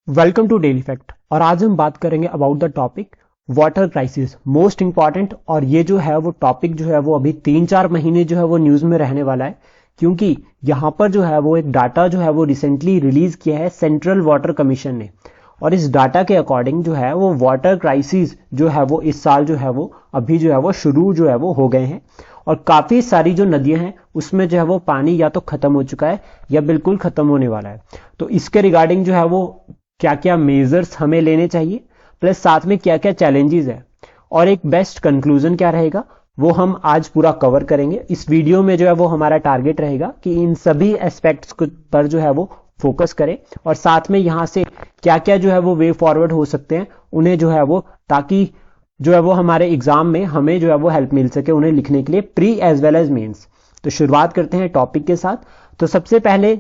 Welcome to daily fact. और आज हम बात करेंगे about the topic water crisis, most important. और ये जो है वो टॉपिक जो है वो अभी 3-4 महीने जो है वो न्यूज में रहने वाला है, क्योंकि यहां पर जो है वो एक डाटा जो है वो रिसेंटली रिलीज किया है सेंट्रल वाटर कमीशन ने। और इस डाटा के अकॉर्डिंग जो है वो वाटर क्राइसिस जो है वो इस साल जो है वो अभी जो है वो शुरू जो है वो हो गए हैं। और काफी सारी जो नदियां हैं उसमें जो है वो पानी या तो खत्म हो चुका है या बिल्कुल खत्म होने वाला है। तो इसके रिगार्डिंग जो है वो क्या क्या मेजर्स हमें लेने चाहिए, प्लस साथ में क्या क्या चैलेंजेस है और एक बेस्ट कंक्लूजन क्या रहेगा, वो हम आज पूरा कवर करेंगे। इस वीडियो में जो है वो हमारा टारगेट रहेगा कि इन सभी एस्पेक्ट्स पर जो है वो फोकस करें और साथ में यहां से क्या क्या जो है वो वे फॉरवर्ड हो सकते हैं उन्हें जो है वो, ताकि जो है वो हमारे एग्जाम में हमें जो है वो हेल्प मिल सके उन्हें लिखने के लिए, pre as well as mains. तो शुरुआत करते हैं टॉपिक के साथ। तो सबसे पहले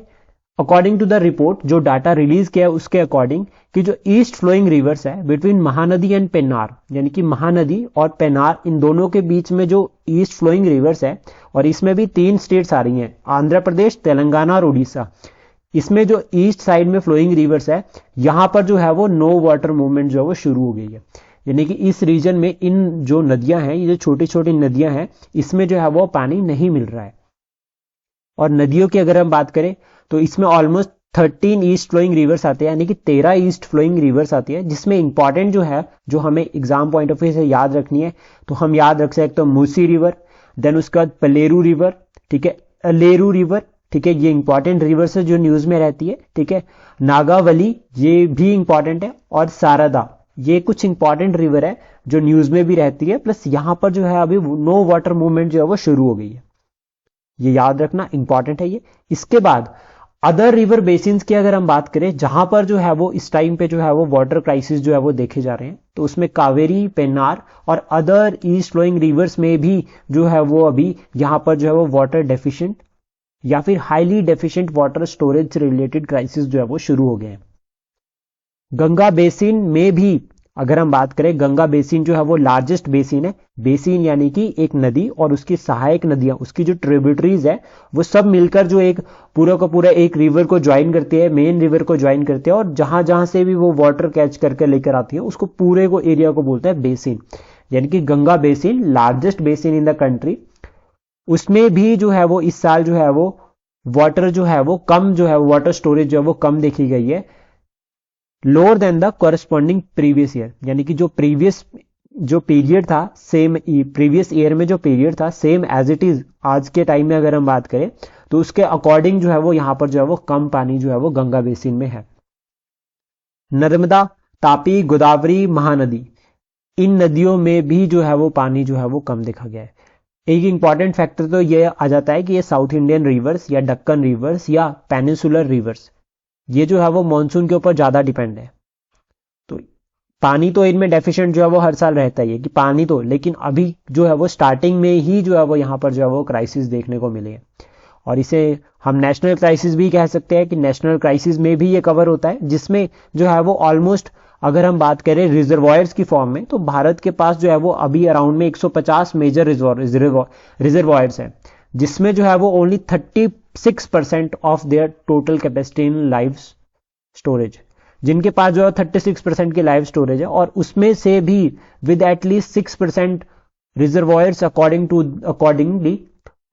अकॉर्डिंग टू द रिपोर्ट जो डाटा रिलीज किया है उसके अकॉर्डिंग कि जो ईस्ट फ्लोइंग रिवर्स है बिटवीन महानदी एंड पेन्नार, यानी कि महानदी और पेन्नार, इन दोनों के बीच में जो ईस्ट फ्लोइंग रिवर्स है, और इसमें भी 3 स्टेट्स आ रही हैं, आंध्र प्रदेश, तेलंगाना और उड़ीसा। इसमें जो ईस्ट साइड में फ्लोइंग रिवर्स है यहां पर जो है वो नो वाटर मूवमेंट जो है वो शुरू हो गई है। यानी कि इस रीजन में इन जो नदियां हैं, ये जो छोटी छोटी नदियां हैं, इसमें जो है वो पानी नहीं मिल रहा है। और नदियों की अगर हम बात करें तो इसमें ऑलमोस्ट 13 ईस्ट फ्लोइंग रिवर्स आते हैं, यानी कि 13 ईस्ट फ्लोइंग रिवर्स आती है, जिसमें इंपॉर्टेंट जो है जो हमें एग्जाम पॉइंट ऑफ व्यू से याद रखनी है तो हम याद रख सकते हैं मूसी रिवर, देन उसके बाद पलेरू रिवर, ठीक है, अलेरू रिवर, ठीक है, ये इंपॉर्टेंट रिवर्स है जो न्यूज में रहती है, ठीक है, नागावली ये भी इंपॉर्टेंट है, और सारदा, ये कुछ इंपॉर्टेंट रिवर है जो न्यूज में भी रहती है। प्लस यहां पर जो है अभी नो वाटर मूवमेंट जो है वो शुरू हो गई है, ये याद रखना इंपॉर्टेंट है ये। इसके बाद अदर रिवर बेसिन्स की अगर हम बात करें जहां पर जो है वो इस टाइम पे जो है वो वाटर क्राइसिस जो है वो देखे जा रहे हैं, तो उसमें कावेरी, पेन्नार और अदर ईस्ट फ्लोइंग रिवर्स में भी जो है वो अभी यहां पर जो है वो वाटर डेफिशिएंट या फिर हाईली डेफिशिएंट वाटर स्टोरेज से रिलेटेड क्राइसिस जो है वो शुरू हो गए हैं। गंगा बेसिन में भी अगर हम बात करें, गंगा बेसिन जो है वो लार्जेस्ट बेसिन है। बेसिन यानी कि एक नदी और उसकी सहायक नदियां, उसकी जो ट्रिब्यूटरीज है, वो सब मिलकर जो एक पूरा का पूरा एक रिवर को ज्वाइन करती है, मेन रिवर को ज्वाइन करती है, और जहां जहां से भी वो वाटर कैच करके लेकर आती है उसको पूरे को एरिया को बोलता है बेसिन। यानी कि Ganga basin largest basin in the country, उसमें भी जो है वो इस साल जो है वो वाटर जो है वो कम, जो है वाटर स्टोरेज जो है वो कम देखी गई है, lower than the corresponding previous year. यानी कि जो प्रीवियस जो पीरियड था, सेम प्रीवियस ईयर में जो पीरियड था सेम एज इट इज आज के टाइम में अगर हम बात करें तो उसके अकॉर्डिंग जो है वो यहां पर जो है वो कम पानी जो है वो गंगा बेसिन में है। नर्मदा, तापी, गोदावरी, महानदी, इन नदियों में भी जो है वो पानी जो है वो कम देखा गया है। एक इंपॉर्टेंट फैक्टर तो ये आ जाता है कि ये साउथ इंडियन रिवर्स या डक्कन रिवर्स या पेनिसुलर रिवर्स, ये जो है वो मानसून के ऊपर ज्यादा डिपेंड है। तो पानी तो इनमें डेफिशिएंट जो है वो हर साल रहता ही है कि पानी तो, लेकिन अभी जो है वो स्टार्टिंग में ही जो है वो यहां पर जो है वो क्राइसिस देखने को मिले हैं। और इसे हम नेशनल क्राइसिस भी कह सकते हैं कि नेशनल क्राइसिस में भी ये कवर होता है, जिसमें जो है वो ऑलमोस्ट अगर हम बात करें रिजर्वॉयर्स की फॉर्म में, तो भारत के पास जो है वो अभी अराउंड में 150 मेजर रिजर्वॉयर्स हैं, जिसमें जो है वो only 36% of their total capacity in live storage, जिनके पास जो है 36% की लाइव स्टोरेज है, और उसमें से भी with at least 6% reservoirs accordingly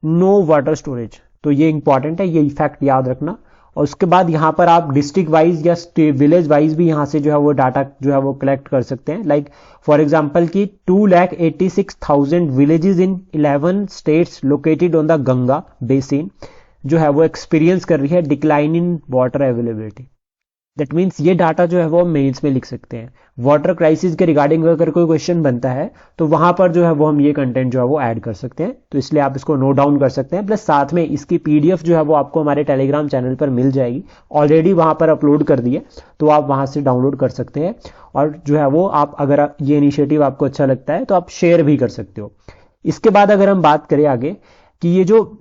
no water storage. तो ये इंपॉर्टेंट है, ये फैक्ट याद रखना। और उसके बाद यहां पर आप डिस्ट्रिक्ट वाइज या विलेज वाइज भी यहां से जो है वो डाटा जो है वो कलेक्ट कर सकते हैं। लाइक फॉर एग्जांपल की 2,86,000 villages in 11 states located on the Ganga basin जो है वो एक्सपीरियंस कर रही है decline in water availability. That means ये डाटा जो है वो मेंस में लिख सकते हैं। वाटर क्राइसिस के रिगार्डिंग अगर कोई क्वेश्चन बनता है तो वहां पर जो है वो हम ये कंटेंट जो है वो ऐड कर सकते हैं, तो इसलिए आप इसको नोट डाउन कर सकते हैं। प्लस साथ में इसकी पीडीएफ जो है वो आपको हमारे टेलीग्राम चैनल पर मिल जाएगी, ऑलरेडी वहां पर अपलोड कर दी है, तो आप वहां से डाउनलोड कर सकते हैं। और जो है वो आप अगर ये इनिशिएटिव आपको अच्छा लगता है तो आप शेयर भी कर सकते हो। इसके बाद अगर हम बात करें आगे कि ये जो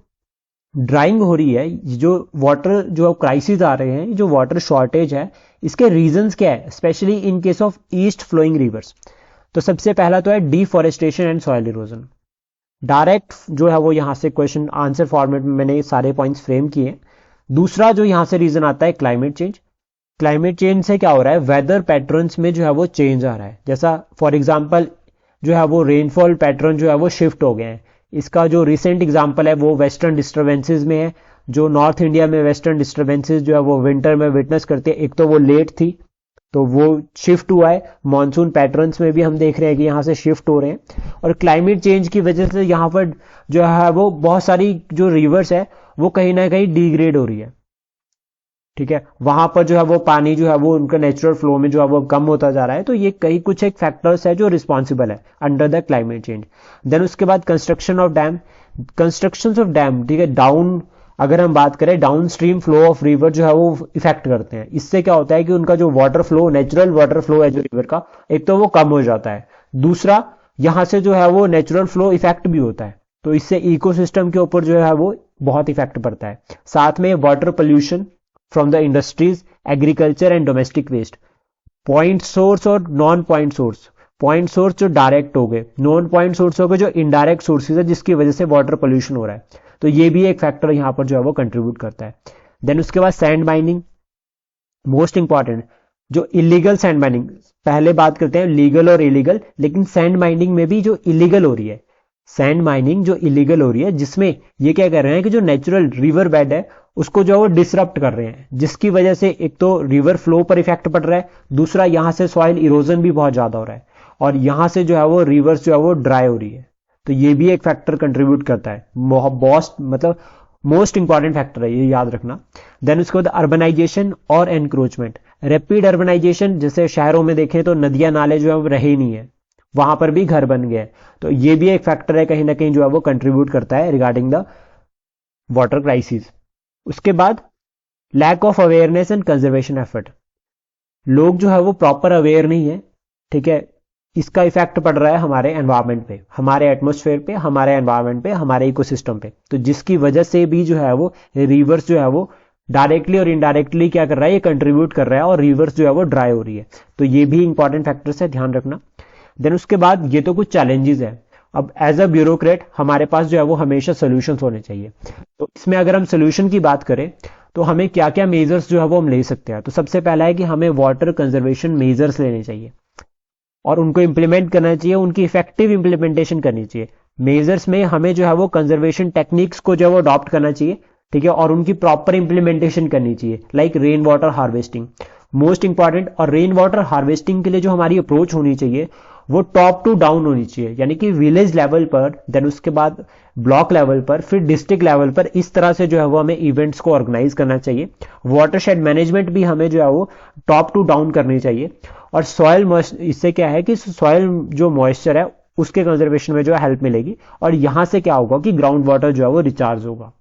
ड्राइंग हो रही है, जो वाटर जो क्राइसिस आ रहे हैं, जो वाटर शॉर्टेज है, इसके रीजंस क्या है, specially in case of east flowing rivers. तो सबसे पहला तो है deforestation and soil erosion. Direct जो है वो यहां से क्वेश्चन आंसर फॉर्मेट में मैंने सारे पॉइंट्स फ्रेम किए। दूसरा जो यहां से रीजन आता है क्लाइमेट चेंज, क्लाइमेट चेंज से क्या हो रहा है, वेदर पैटर्न्स में जो है वो चेंज आ रहा है। जैसा फॉर एग्जांपल जो है वो रेनफॉल पैटर्न जो है वो शिफ्ट हो गए हैं। इसका जो रिसेंट एग्जांपल है वो वेस्टर्न डिस्टर्बेंसेस में है। जो नॉर्थ इंडिया में वेस्टर्न डिस्टर्बेंसेस जो है वो विंटर में विटनेस करते हैं, एक तो वो लेट थी तो वो शिफ्ट हुआ है। मॉनसून पैटर्न्स में भी हम देख रहे हैं कि यहाँ से शिफ्ट हो रहे हैं, और क्लाइमेट चेंज की वजह से यहाँ पर जो है वो बहुत सारी जो रिवर्स है वो कहीं ना कहीं डिग्रेड हो रही है। ठीक है, वहां पर जो है वो पानी जो है वो उनका नेचुरल फ्लो में जो है वो कम होता जा रहा है। तो ये कई कुछ एक फैक्टर्स है जो रिस्पॉन्सिबल है under the climate change. Then उसके बाद construction of dam, construction of dam, ठीक है, डाउन अगर हम बात करें downstream flow of river जो है वो इफेक्ट करते हैं। इससे क्या होता है कि उनका जो water flow, natural water flow है जो रिवर का, एक तो वो कम हो जाता है, दूसरा यहां से जो है वो नेचुरल फ्लो इफेक्ट भी होता है। तो इससे इकोसिस्टम के ऊपर जो है वो बहुत इफेक्ट पड़ता है। साथ में water pollution from the industries, agriculture and domestic waste, point source और non point source. Point source जो डायरेक्ट हो गए, नॉन पॉइंट सोर्स हो गए जो इनडायरेक्ट सोर्सेज है जिसकी वजह से वाटर पोल्यूशन हो रहा है। तो ये भी एक फैक्टर यहां पर जो है वो कंट्रीब्यूट करता है। देन उसके बाद सैंड माइनिंग, मोस्ट इंपॉर्टेंट, जो इलीगल सैंड माइनिंग, पहले बात करते हैं लीगल और इलीगल, लेकिन सैंड माइनिंग में भी जो इलीगल हो रही है, सैंड माइनिंग जो इलीगल हो रही है, जिसमें ये क्या कर रहे हैं कि जो नेचुरल रिवर बेड है उसको जो है वो डिसरप्ट कर रहे हैं, जिसकी वजह से एक तो रिवर फ्लो पर इफेक्ट पड़ रहा है, दूसरा यहां से सॉइल इरोजन भी बहुत ज्यादा हो रहा है, और यहां से जो है वो रिवर्स जो है वो ड्राई हो रही है। तो ये भी एक फैक्टर कंट्रीब्यूट करता है, मतलब मोस्ट इंपॉर्टेंट फैक्टर है, ये याद रखना। देन उसके बाद अर्बनाइजेशन और एनक्रोचमेंट, रैपिड अर्बनाइजेशन, जैसे शहरों में देखें तो नदियां नाले जो है वो रहे ही नहीं है, वहां पर भी घर बन गए। तो ये भी एक फैक्टर है कहीं ना कहीं जो है वो कंट्रीब्यूट करता है रिगार्डिंग द वाटर क्राइसिस। उसके बाद lack of awareness and conservation effort, लोग जो है वो प्रॉपर अवेयर नहीं है, ठीक है, इसका इफेक्ट पड़ रहा है हमारे एनवायरनमेंट पे, हमारे एटमॉस्फेयर पे, हमारे एनवायरनमेंट पे, हमारे इकोसिस्टम पे। तो जिसकी वजह से भी जो है वो रिवर्स जो है वो डायरेक्टली और इनडायरेक्टली क्या कर रहा है, ये कंट्रीब्यूट कर रहा है, और रिवर्स जो है वो ड्राई हो रही है। तो ये भी इंपॉर्टेंट फैक्टर्स है, ध्यान रखना। देन उसके बाद ये तो कुछ चैलेंजेस है। अब एज अ ब्यूरोक्रेट हमारे पास जो है वो हमेशा सोल्यूशन होने चाहिए। तो इसमें अगर हम सोल्यूशन की बात करें तो हमें क्या क्या मेजर्स जो है वो हम ले सकते हैं। तो सबसे पहला है कि हमें वाटर कंजर्वेशन मेजर्स लेने चाहिए और उनको इंप्लीमेंट करना चाहिए, उनकी इफेक्टिव इंप्लीमेंटेशन करनी चाहिए। मेजर्स में हमें जो है वो कंजर्वेशन टेक्निक्स को जो है वो अडॉप्ट करना चाहिए, ठीक है, और उनकी प्रॉपर इंप्लीमेंटेशन करनी चाहिए, like rain water harvesting, most important. और रेन वाटर हार्वेस्टिंग के लिए जो हमारी अप्रोच होनी चाहिए वो टॉप टू डाउन होनी चाहिए, यानी कि विलेज लेवल पर, देन उसके बाद ब्लॉक लेवल पर, फिर डिस्ट्रिक्ट लेवल पर, इस तरह से जो है वो हमें इवेंट्स को ऑर्गेनाइज करना चाहिए। वाटरशेड मैनेजमेंट भी हमें जो है वो टॉप टू डाउन करनी चाहिए। और सॉइल, इससे क्या है कि सॉइल जो मॉइस्चर है उसके कंजर्वेशन में जो है हेल्प मिलेगी, और यहां से क्या होगा कि ग्राउंड वाटर जो है वो रिचार्ज होगा।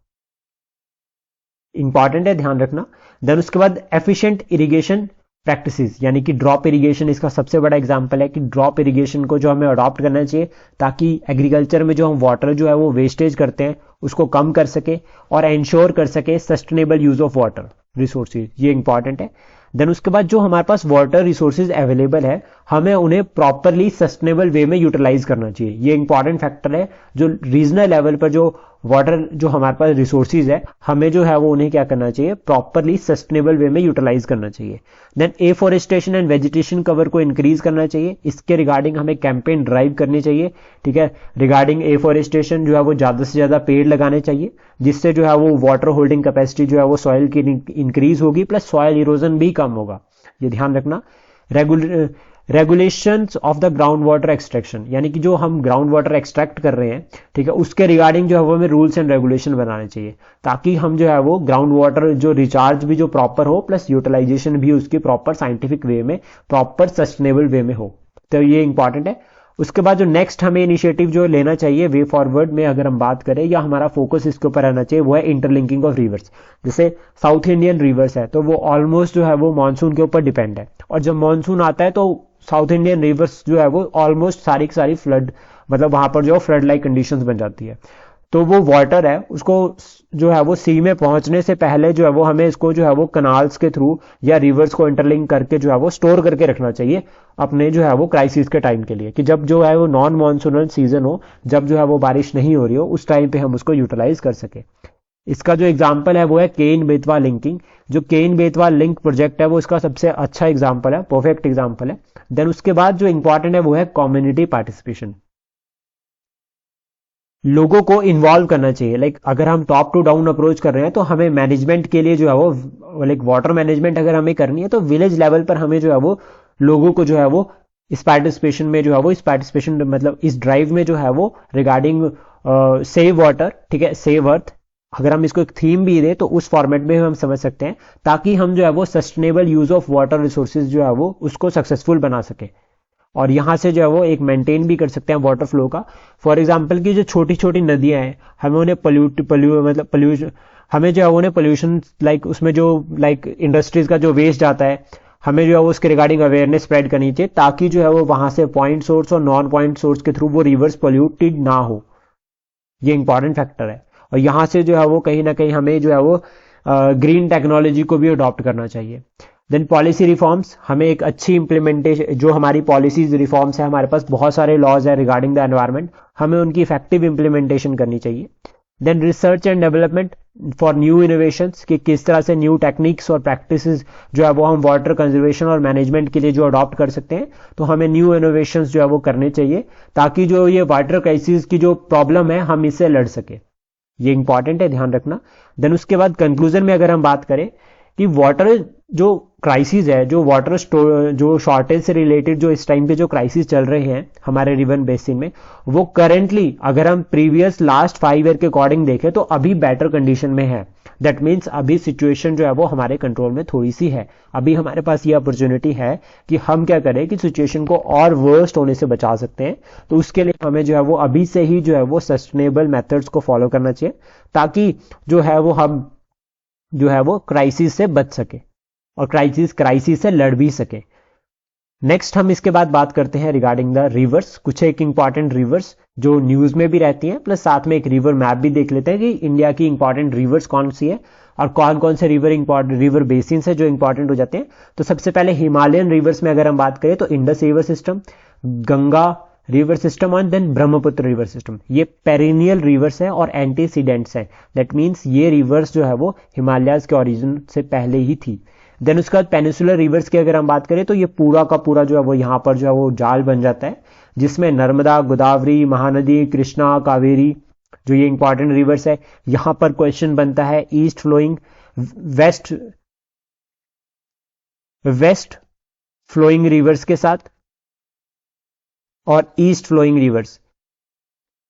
इंपॉर्टेंट है, ध्यान रखना। देन उसके बाद एफिशिएंट इरिगेशन प्रैक्टिसेस, यानी कि ड्रॉप इरिगेशन इसका सबसे बड़ा एग्जांपल है कि ड्रॉप इरिगेशन को जो हमें अडॉप्ट करना चाहिए, ताकि एग्रीकल्चर में जो हम वाटर जो है वो वेस्टेज करते हैं उसको कम कर सके और एंश्योर कर सके sustainable use of water resources. ये इंपॉर्टेंट है। देन उसके बाद जो हमारे पास वाटर रिसोर्सेज अवेलेबल है हमें उन्हें प्रॉपरली सस्टेनेबल वे में यूटिलाइज करना चाहिए। ये इंपॉर्टेंट फैक्टर है। जो रीजनल लेवल पर जो वाटर जो हमारे पास रिसोर्सेज है हमें जो है वो उन्हें क्या करना चाहिए, प्रॉपरली सस्टेनेबल वे में यूटिलाइज करना चाहिए। Then afforestation and vegetation cover को इंक्रीज करना चाहिए, इसके रिगार्डिंग हमें कैंपेन ड्राइव करनी चाहिए, ठीक है। रिगार्डिंग एफॉरेस्टेशन जो है वो ज्यादा से ज्यादा पेड़ लगाने चाहिए, जिससे जो है वो वाटर होल्डिंग कैपेसिटी जो है वो सॉइल की इंक्रीज होगी, प्लस सॉइल इरोजन भी कम होगा, ये ध्यान रखना। Regulations of the ground water extraction, यानी कि जो हम ग्राउंड वाटर एक्सट्रैक्ट कर रहे हैं, ठीक है, उसके रिगार्डिंग जो है वो हमें रूल्स एंड रेगुलेशन बनाने चाहिए, ताकि हम जो है वो ग्राउंड वाटर जो रिचार्ज भी जो प्रॉपर हो, प्लस यूटिलाइजेशन भी उसकी प्रॉपर साइंटिफिक वे में, प्रॉपर सस्टेनेबल वे में हो। तो ये इंपॉर्टेंट है। उसके बाद जो नेक्स्ट हमें इनिशिएटिव जो लेना चाहिए वे फॉरवर्ड में अगर हम बात करें, या हमारा फोकस इसके ऊपर रहना चाहिए, वो है इंटरलिंकिंग ऑफ रिवर्स। जैसे साउथ इंडियन रिवर्स है तो वो ऑलमोस्ट जो है वो मानसून के ऊपर डिपेंड है, और जब मानसून आता है तो साउथ इंडियन रिवर्स जो है वो ऑलमोस्ट सारी की सारी फ्लड, मतलब वहां पर जो फ्लड लाइक कंडीशंस बन जाती है। तो वो वाटर है उसको जो है वो सी में पहुंचने से पहले जो है वो हमें इसको जो है वो कनाल्स के थ्रू या रिवर्स को इंटरलिंक करके जो है वो स्टोर करके रखना चाहिए अपने जो है वो क्राइसिस के टाइम के लिए, कि जब जो है वो नॉन मानसूनल सीजन हो, जब जो है वो बारिश नहीं हो रही हो, उस टाइम पे हम उसको यूटिलाइज कर सके। इसका जो एग्जाम्पल है वो है केन बेतवा लिंकिंग। जो केन बेतवा लिंक प्रोजेक्ट है वो इसका सबसे अच्छा एग्जाम्पल है, परफेक्ट एग्जाम्पल है। देन उसके बाद जो इंपॉर्टेंट है वो है कम्युनिटी पार्टिसिपेशन। लोगों को इन्वॉल्व करना चाहिए। लाइक अगर हम टॉप टू डाउन अप्रोच कर रहे हैं तो हमें मैनेजमेंट के लिए जो है वो लाइक वाटर मैनेजमेंट अगर हमें करनी है तो विलेज लेवल पर हमें जो है वो लोगों को जो है वो इस पार्टिसिपेशन में जो है वो इस पार्टिसिपेशन मतलब इस ड्राइव में जो है वो रिगार्डिंग सेव वाटर, ठीक है, सेव अर्थ, अगर हम इसको एक थीम भी दें तो उस फॉर्मेट में हम समझ सकते हैं, ताकि हम जो है वो sustainable use of water resources जो है वो उसको सक्सेसफुल बना सके और यहां से जो है वो एक मेंटेन भी कर सकते हैं वाटर फ्लो का। फॉर एग्जांपल की जो छोटी छोटी नदियां हैं हमें उन्हें मतलब पोल्यूशन, हमें जो है उन्हें पोल्यूशन लाइक उसमें जो लाइक इंडस्ट्रीज का जो वेस्ट जाता है हमें जो है वो उसके रिगार्डिंग अवेयरनेस स्प्रेड करनी चाहिए, ताकि जो है वो वहां से पॉइंट सोर्स और नॉन पॉइंट सोर्स के थ्रू वो रिवर्स पोल्यूटेड ना हो। ये इंपॉर्टेंट फैक्टर है। और यहां से जो है वो कहीं ना कहीं हमें जो है वो ग्रीन टेक्नोलॉजी को भी अडॉप्ट करना चाहिए। देन पॉलिसी रिफॉर्म्स, हमें एक अच्छी इंप्लीमेंटेशन, जो हमारी पॉलिसीज रिफॉर्म्स है, हमारे पास बहुत सारे लॉज है रिगार्डिंग द एनवायरनमेंट, हमें उनकी इफेक्टिव इंप्लीमेंटेशन करनी चाहिए। Then research and development for new innovations, कि किस तरह से न्यू टेक्निक्स और प्रैक्टिसेस जो है वो हम वाटर कंजर्वेशन और मैनेजमेंट के लिए जो अडॉप्ट कर सकते हैं, तो हमें न्यू इनोवेशंस जो है वो करने चाहिए, ताकि जो ये वाटर क्राइसिस की जो प्रॉब्लम है हम इससे लड़ सके। ये इंपॉर्टेंट है, ध्यान रखना। देन उसके बाद कंक्लूजन में अगर हम बात करें कि वाटर जो क्राइसिस है, जो वाटर जो शॉर्टेज से रिलेटेड जो इस टाइम पे जो क्राइसिस चल रहे हैं हमारे रिवर बेसिन में, वो करेंटली अगर हम प्रीवियस लास्ट 5 ईयर के अकॉर्डिंग देखें तो अभी बेटर कंडीशन में है। दैट मीन्स अभी सिचुएशन जो है वो हमारे कंट्रोल में थोड़ी सी है। अभी हमारे पास ये अपॉर्चुनिटी है कि हम क्या करें कि सिचुएशन को और वर्स्ट होने से बचा सकते हैं। तो उसके लिए हमें जो है वो अभी से ही जो है वो सस्टेनेबल मेथड्स को फॉलो करना चाहिए, ताकि जो है वो हम जो है वो क्राइसिस से बच सके और क्राइसिस से लड़ भी सके। नेक्स्ट हम इसके बाद बात करते हैं रिगार्डिंग द रिवर्स, कुछ एक इंपॉर्टेंट रिवर्स जो न्यूज में भी रहती हैं, प्लस साथ में एक रिवर मैप भी देख लेते हैं कि इंडिया की इंपॉर्टेंट रिवर्स कौन सी है और कौन कौन से रिवर बेसिन है जो इंपॉर्टेंट हो जाते हैं। तो सबसे पहले हिमालयन रिवर्स में अगर हम बात करें तो Indus river system, Ganga river system और देन ब्रह्मपुत्र रिवर सिस्टम। ये पेरिनियल रिवर्स है और एंटीसीडेंट्स है। दैट मीन्स ये रिवर्स जो है वो हिमालयाज के ओरिजिन से पहले ही थी। देन उसके बाद पेनिसुलर रिवर्स की अगर हम बात करें तो ये पूरा का पूरा जो है वो यहाँ पर जो है वो जाल बन जाता है, जिसमें नर्मदा, गोदावरी, महानदी, कृष्णा, कावेरी जो ये इंपॉर्टेंट रिवर्स है। यहां पर क्वेश्चन बनता है east flowing, west flowing rivers के साथ और ईस्ट फ्लोइंग रिवर्स।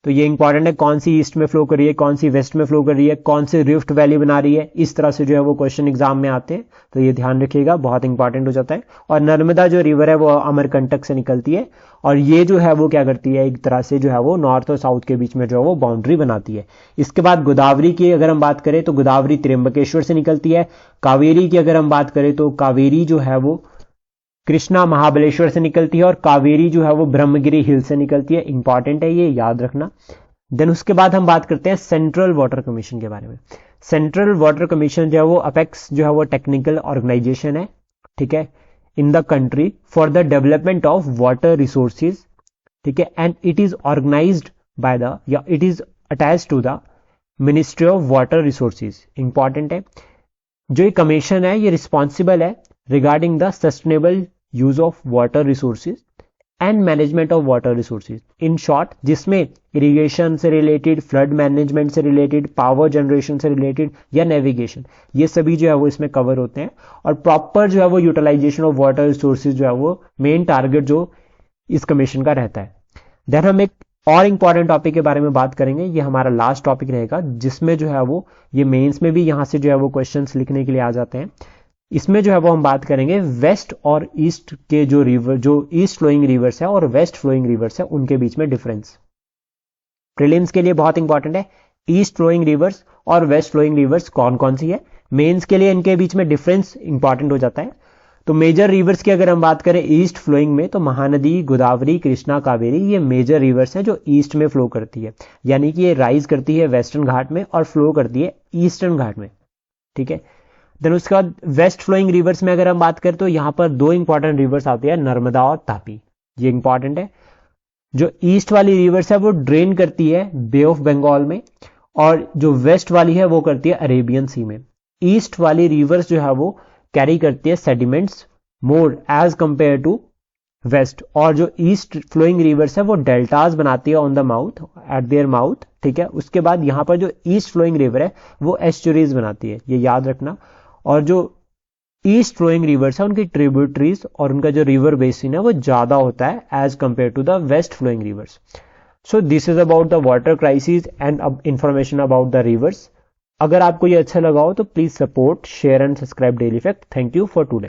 तो ये इंपॉर्टेंट है, कौन सी ईस्ट में फ्लो कर रही है, कौन सी वेस्ट में फ्लो कर रही है, कौन सी रिफ्ट वैली बना रही है, इस तरह से जो है वो क्वेश्चन एग्जाम में आते हैं। तो ये ध्यान रखिएगा, बहुत इंपॉर्टेंट हो जाता है। और नर्मदा जो रिवर है वो अमरकंटक से निकलती है और ये जो है वो क्या करती है, एक तरह से जो है वो नॉर्थ और साउथ के बीच में जो है वो बाउंड्री बनाती है। इसके बाद गोदावरी की अगर हम बात करें तो गोदावरी त्र्यंबकेश्वर से निकलती है। कावेरी की अगर हम बात करें तो कावेरी जो है वो कृष्णा महाबलेश्वर से निकलती है और कावेरी जो है वो ब्रह्मगिरी हिल से निकलती है। इंपॉर्टेंट है, ये याद रखना। देन उसके बाद हम बात करते हैं सेंट्रल वाटर कमीशन के बारे में। सेंट्रल वाटर कमीशन जो है वो अपेक्स जो है वो टेक्निकल ऑर्गेनाइजेशन है, ठीक है, in the country for the development of water resources, ठीक है, and it is organised by the या it is attached to the ministry of water resources. Important है, जो ये कमीशन है ये रिस्पॉन्सिबल है regarding the sustainable use of water resources and management of water resources. In short, जिसमें irrigation से related, flood management से रिलेटेड, पावर जनरेशन से रिलेटेड या नेविगेशन, ये सभी जो है वो इसमें कवर होते हैं। और प्रॉपर जो है वो यूटिलाइजेशन ऑफ वाटर रिसोर्सेज जो है वो मेन टारगेट जो इस कमीशन का रहता है। देन हम एक और इंपॉर्टेंट टॉपिक के बारे में बात करेंगे, ये हमारा लास्ट टॉपिक रहेगा, जिसमें जो है वो ये मेंस में भी यहां से जो है वो क्वेश्चंस लिखने के लिए आ जाते हैं। इसमें जो है वो हम बात करेंगे वेस्ट और ईस्ट के जो रिवर, जो ईस्ट फ्लोइंग रिवर्स है और वेस्ट फ्लोइंग रिवर्स है, उनके बीच में डिफरेंस। प्रीलिम्स के लिए बहुत इंपॉर्टेंट है, ईस्ट फ्लोइंग रिवर्स और वेस्ट फ्लोइंग रिवर्स कौन कौन सी है। मेंस के लिए इनके बीच में डिफरेंस इंपॉर्टेंट हो जाता है। तो मेजर रिवर्स की अगर हम बात करें ईस्ट फ्लोइंग में, तो महानदी, गोदावरी, कृष्णा, कावेरी, ये मेजर रिवर्स हैं जो ईस्ट में फ्लो करती है, यानी कि ये राइज करती है वेस्टर्न घाट में और फ्लो करती है ईस्टर्न घाट में, ठीक है। देन उसके बाद वेस्ट फ्लोइंग रिवर्स में अगर हम बात करें तो यहां पर दो इंपॉर्टेंट रिवर्स आती है, नर्मदा और तापी। ये इंपॉर्टेंट है। जो ईस्ट वाली रिवर्स है वो ड्रेन करती है बे ऑफ बंगाल में और जो वेस्ट वाली है वो करती है अरेबियन सी में। ईस्ट वाली रिवर्स जो है वो कैरी करती है sediments more as compare to west, और जो ईस्ट फ्लोइंग रिवर्स है वो डेल्टाज बनाती है on the mouth eight their mouth, ठीक है। उसके बाद यहाँ पर जो ईस्ट फ्लोइंग रिवर है वो एस्चुरीज बनाती है, ये याद रखना। और जो ईस्ट फ्लोइंग रिवर्स है उनकी ट्रिब्यूटरीज और उनका जो रिवर बेसिन है वो ज्यादा होता है as compare to the west flowing rivers. So this is about the water crisis and information about the rivers. अगर आपको ये अच्छा लगा हो तो please support, share and subscribe daily fact. Thank you for today.